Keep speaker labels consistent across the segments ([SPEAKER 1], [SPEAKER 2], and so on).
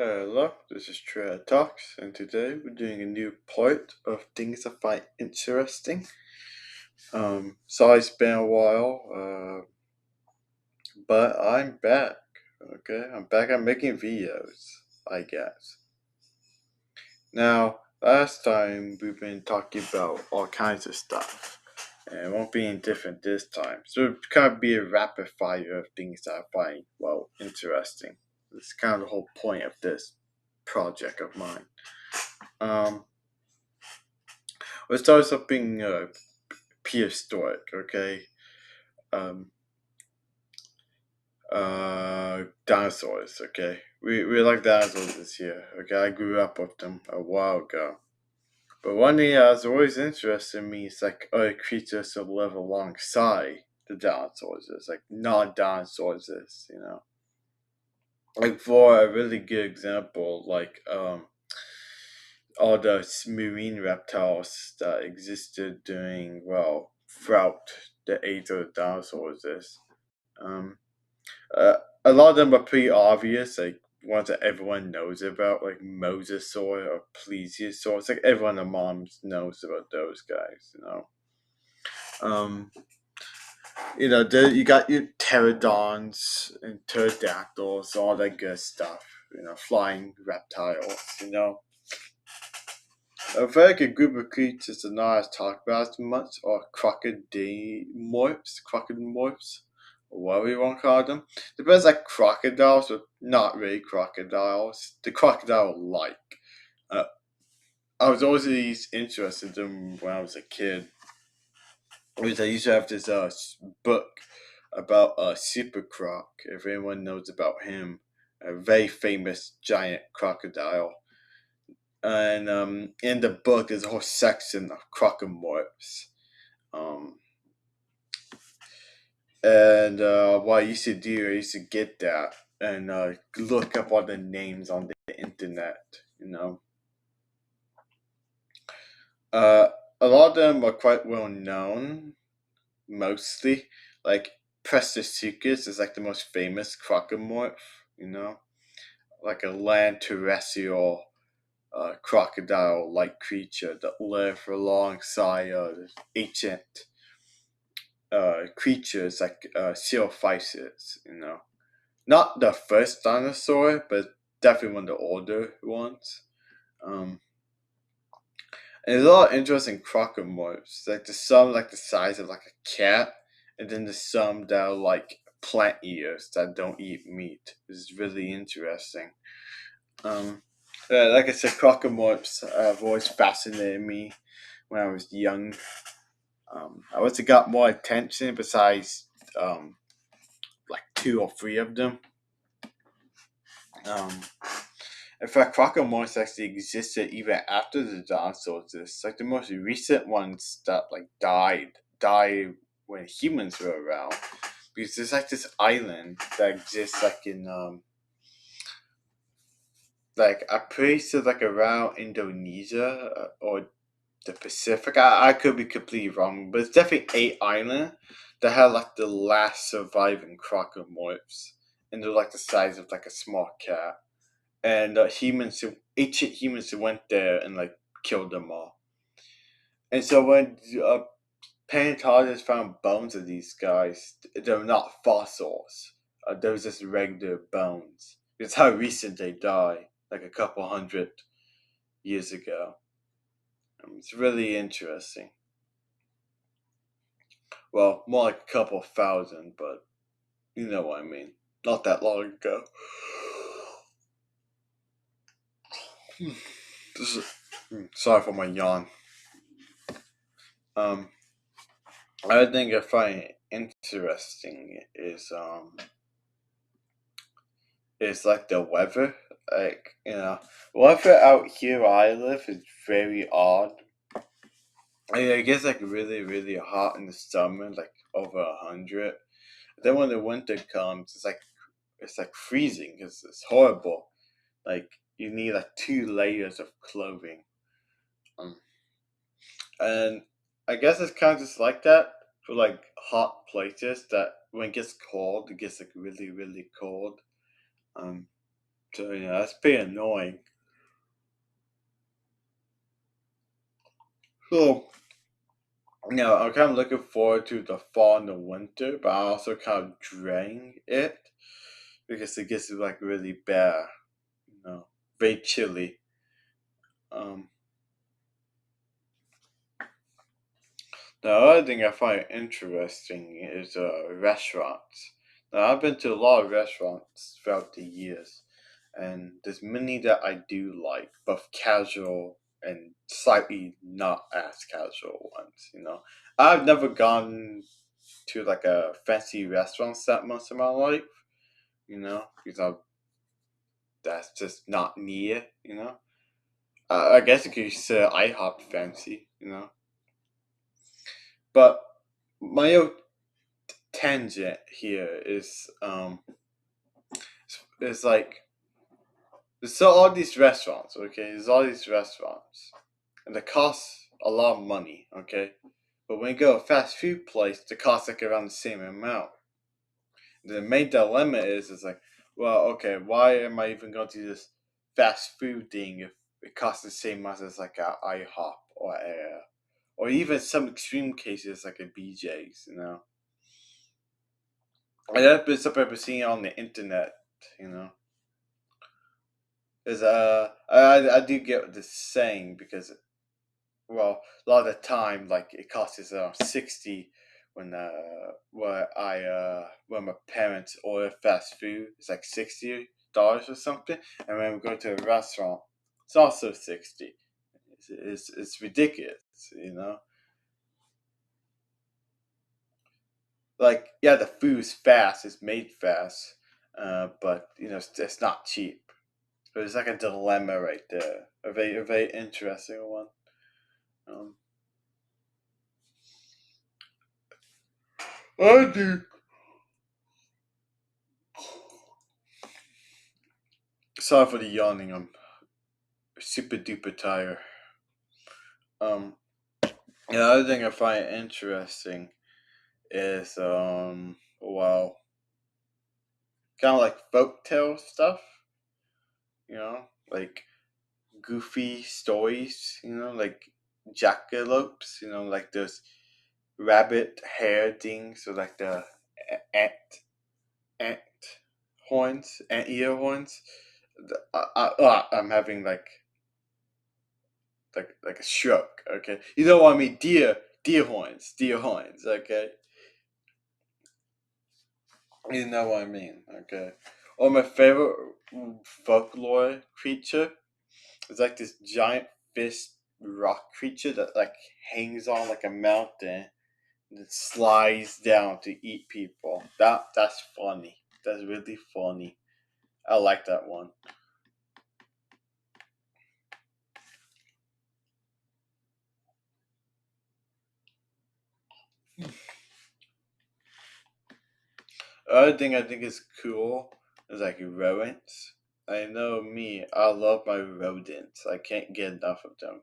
[SPEAKER 1] Hello, this is Trey Talks, and today we're doing a new part of things I find interesting. Sorry it's been a while, but I'm back. Okay, I'm back. I'm making videos, I guess. Now, last time we've been talking about all kinds of stuff, and it won't be any different this time. So it'll kind of be a rapid fire of things that I find, interesting. That's kind of the whole point of this project of mine. Um, let's start something prehistoric, okay? Um, Dinosaurs, okay? We like dinosaurs this year, okay? I grew up with them a while ago. But one thing that has always interested me is like other creatures that live alongside the dinosaurs. It's like non-dinosaurs, Like for a really good example, all the marine reptiles that existed during throughout the age of the dinosaurs is. Um, a lot of them are pretty obvious, like ones that everyone knows about, like Mosasaur or Plesiosaur. It's like everyone in moms knows about those guys. Um, you got your pterodons and pterodactyls, all that good stuff. Flying reptiles. A very good group of creatures that not as talked about as much are crocodimorphs, or whatever you want to call them. They're both like crocodiles, but not really crocodiles. The crocodile-like. Uh, I was always interested in them when I was a kid. Because I used to have this book about Super Croc, if anyone knows about him. A very famous giant crocodile. And in the book, there's a whole section of crocomorphs. Um, and what I used to do, I used to get that and look up all the names on the internet. Uh, a lot of them are quite well known, mostly. Like Prestosuchus is like the most famous crocomorph, like a land terrestrial crocodile-like creature that lived alongside ancient creatures like Coelophysis. Not the first dinosaur, but definitely one of the older ones. Um, and there's a lot of interesting crocomorphs. Like there's some like the size of like a cat, and then there's some that are like plant eaters that don't eat meat. This is really interesting. Um, like I said, crocomorphs have always fascinated me when I was young. I would have got more attention besides like two or three of them. Um, in fact, crocomorphs actually existed even after the dinosaurs. It's like the most recent ones that like died when humans were around. Because there's like this island that exists like in like I'm pretty sure like around Indonesia or the Pacific. I could be completely wrong, but it's definitely a island that had like the last surviving crocomorphs, and they're like the size of like a small cat. And ancient humans who went there and like killed them all. And so when paleontologists found bones of these guys, they're not fossils. They're just regular bones. It's how recent they died, like a couple hundred years ago. It's really interesting. Well, more like a couple thousand, but you know what I mean. Not that long ago. This is, sorry for my yawn. Um, I think I find interesting is like the weather. Weather out here where I live is very odd. I guess like really really hot in the summer, like over 100. Then when the winter comes, it's like freezing. It's horrible. Like you need like two layers of clothing. Um, and I guess it's kind of just like that for like hot places that when it gets cold, it gets like really really cold. Um, So that's pretty annoying. So I'm kind of looking forward to the fall and the winter, but I also kind of dreading it because it gets like really bad, you know, very chilly. Um, the other thing I find interesting is restaurants. Now, I've been to a lot of restaurants throughout the years, and there's many that I do like, both casual and slightly not as casual ones. I've never gone to like a fancy restaurant that much in my life. Because that's just not me. I guess you could consider IHOP fancy. But my tangent here is like there's all these restaurants, okay? There's all these restaurants, and they cost a lot of money, okay? But when you go to a fast food place, the cost like around the same amount. The main dilemma is like, well, okay, why am I even going to do this fast food thing if it costs the same amount as like a IHOP or even some extreme cases like a BJ's, And that's been something I've been seeing on the internet, you know. Is I do get this saying because well a lot of the time like it costs us around 60 when my parents order fast food it's like $60 or something, and when we go to a restaurant it's also 60. It's ridiculous, like yeah the food's fast, it's made fast, but it's not cheap. There's like a dilemma right there, a very interesting one. um, I do. Sorry for the yawning. I'm super duper tired. Um, the other thing I find interesting is well, kind of like folktale stuff. Like goofy stories. Like jackalopes. Like those rabbit hair things, or like the ant ant ant ear horns. I'm having like a stroke. Okay, you know what I mean? Deer horns. Okay, you know what I mean. Okay, or my favorite folklore creature is like this giant fish rock creature that like hangs on like a mountain and it slides down to eat people. That's funny. That's really funny. I like that one. Other thing I think is cool is like rodents. I know me, I love my rodents. I can't get enough of them.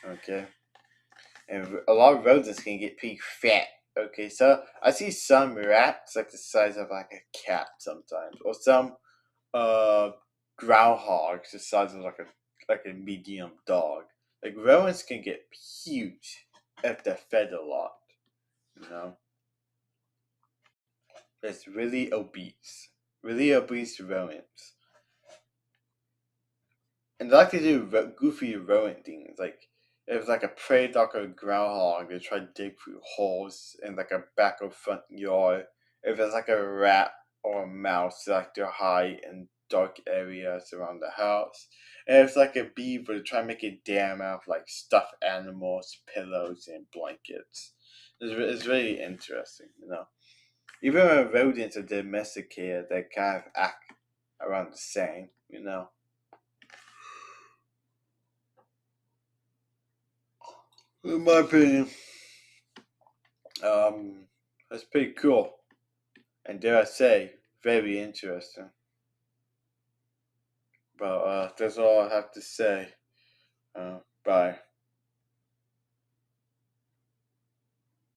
[SPEAKER 1] Okay, and a lot of rodents can get pretty fat. Okay, so I see some rats like the size of like a cat sometimes, or some uh groundhogs the size of like a medium dog. Like rodents can get huge if they're fed a lot. You know, it's really obese rodents. And they like to do goofy rodent things. Like if like a prey dog or a groundhog, they try to dig through holes in like a back or front yard. If it's like a rat or a mouse, they like to hide in dark areas around the house. And if it's like a beaver, they try to make a dam out of like stuffed animals, pillows, and blankets. It's really interesting. Even when rodents are domesticated, they kind of act around the same. In my opinion, that's pretty cool. And dare I say, very interesting. But that's all I have to say. Bye.